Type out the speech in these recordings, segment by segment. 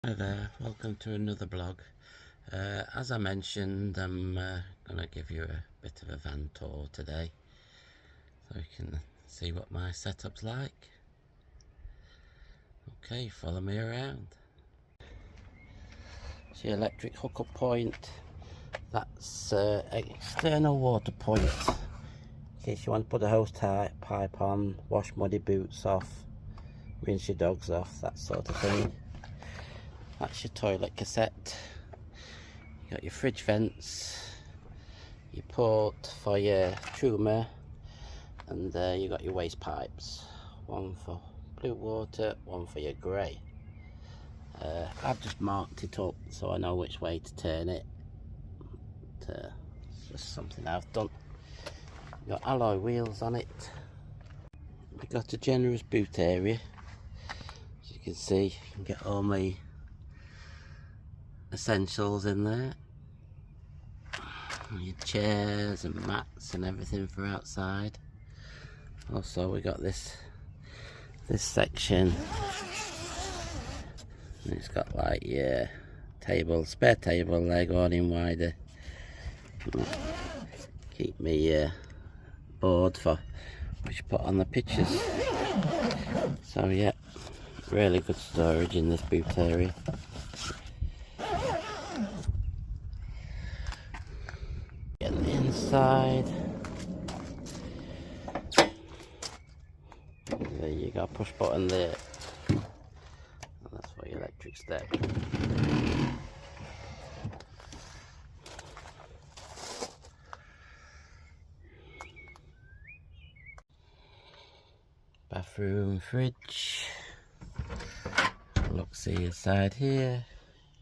Hi there, welcome to another blog. As I mentioned, I'm going to give you a bit of a van tour today so you can see what my setup's like. Okay, follow me around. See, electric hookup point, that's an external water point in case you want to put a hose pipe on, wash muddy boots off, rinse your dogs off, that sort of thing. That's your toilet cassette. You got your fridge vents, your port for your truma, and you got your waste pipes. One for blue water, one for your grey. I've just marked it up so I know which way to turn it. It's just something I've done. Got alloy wheels on it. We've got a generous boot area. As you can see, you can get all my essentials in there. Your chairs and mats and everything for outside. Also, we got this section. And it's got like your spare table there going in wider. Keep me board for which put on the pictures. So yeah, really good storage in this boot area. Get the inside. There you go, push button there. And that's for your electric step. Bathroom, fridge. Look, see inside here.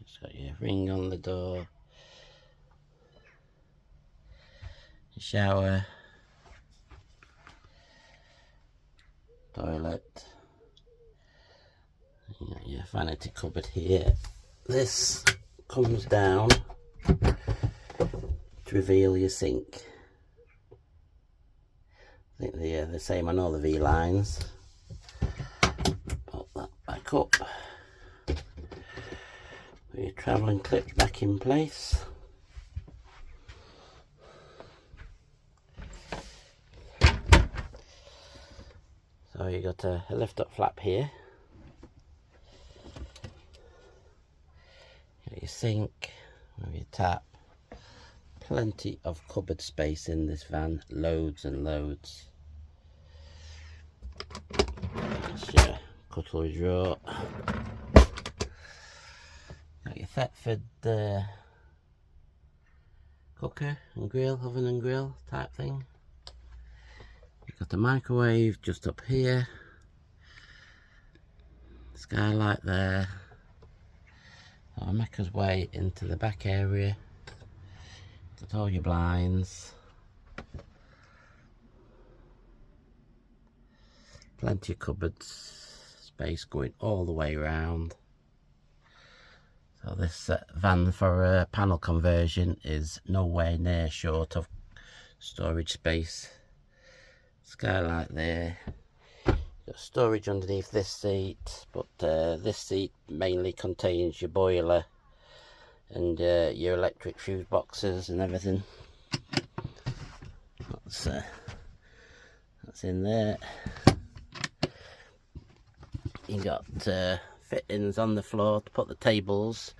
It's got your ring on the door. Your shower. Toilet. You got your vanity cupboard here. This comes down to reveal your sink. I think they're the same on all the V lines. Pop that back up. Put your travelling clip back in place. So you got a lift up flap here. Got your sink with your tap. Plenty of cupboard space in this van, loads and loads. That's your cutlery drawer. Got your Thetford cooker and grill, oven and grill type thing. You've got a microwave just up here. Skylight there. I'll make us way into the back area. Got all your blinds. Plenty of cupboards. Space going all the way around. So this van for panel conversion is nowhere near short of storage space. Skylight there. Got storage underneath this seat, but this seat mainly contains your boiler and your electric fuse boxes and everything. That's in there. You got fittings on the floor to put the tables,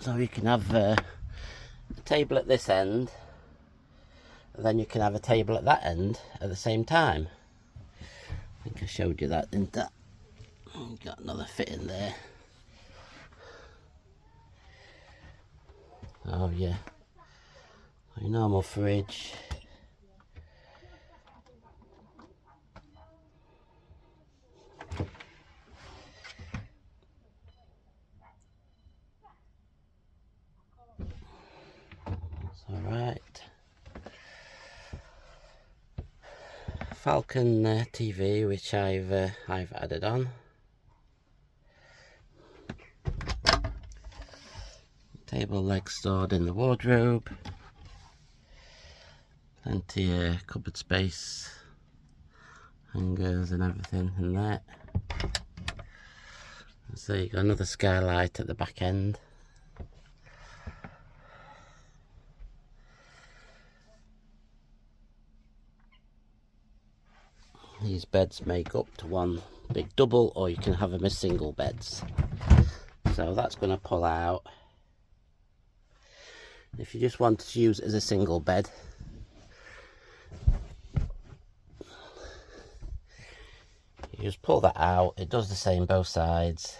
so you can have a table at this end, and then you can have a table at that end at the same time. I think I showed you that, didn't I? Got another fitting there. Oh yeah, your normal fridge. That's alright. Falcon TV, which I've added on. Table legs stored in the wardrobe. Plenty of cupboard space, hangers and everything in there. So you got another skylight at the back end. These beds make up to one big double, or you can have them as single beds. So that's going to pull out. If you just want to use it as a single bed, you just pull that out. It does the same both sides.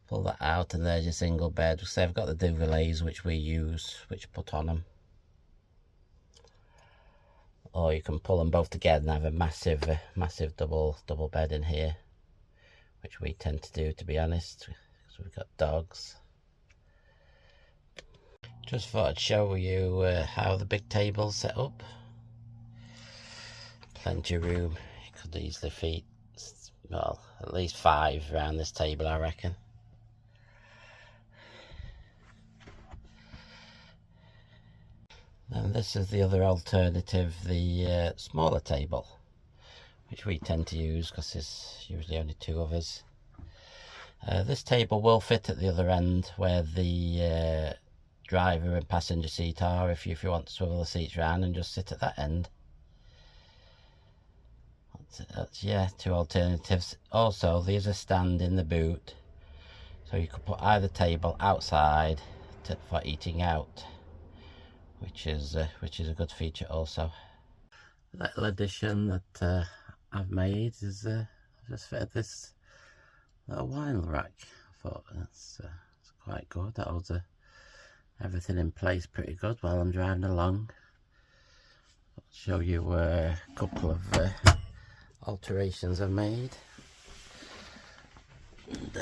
Pull that out and there's your single bed. So I've got the duvets which we use, which put on them. Or you can pull them both together and have a massive double bed in here, which we tend to do, to be honest, because we've got dogs. Just thought I'd show you how the big table's set up. Plenty of room. You could easily fit, well, at least 5 around this table, I reckon. And this is the other alternative, the smaller table, which we tend to use because there's usually only 2 of us. This table will fit at the other end where the driver and passenger seat are, if you want to swivel the seats around and just sit at that end. That's yeah, 2 alternatives. Also, there's a stand in the boot, so you could put either table outside for eating out, which is a good feature also. Little addition that I've made is I've just fitted this little wine rack. I thought it's quite good. That holds everything in place pretty good while I'm driving along. I'll show you a couple of alterations I've made. And,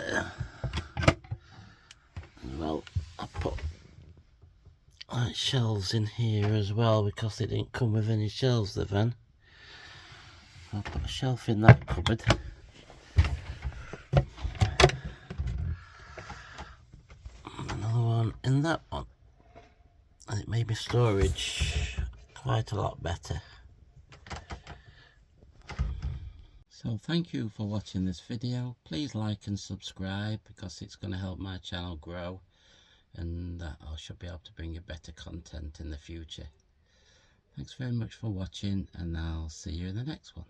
well, I put shelves in here as well because they didn't come with any shelves, the van. I'll put a shelf in that cupboard. Another one in that one. And it made my storage quite a lot better. So thank you for watching this video. Please like and subscribe because it's going to help my channel grow, and I should be able to bring you better content in the future. Thanks very much for watching, and I'll see you in the next one.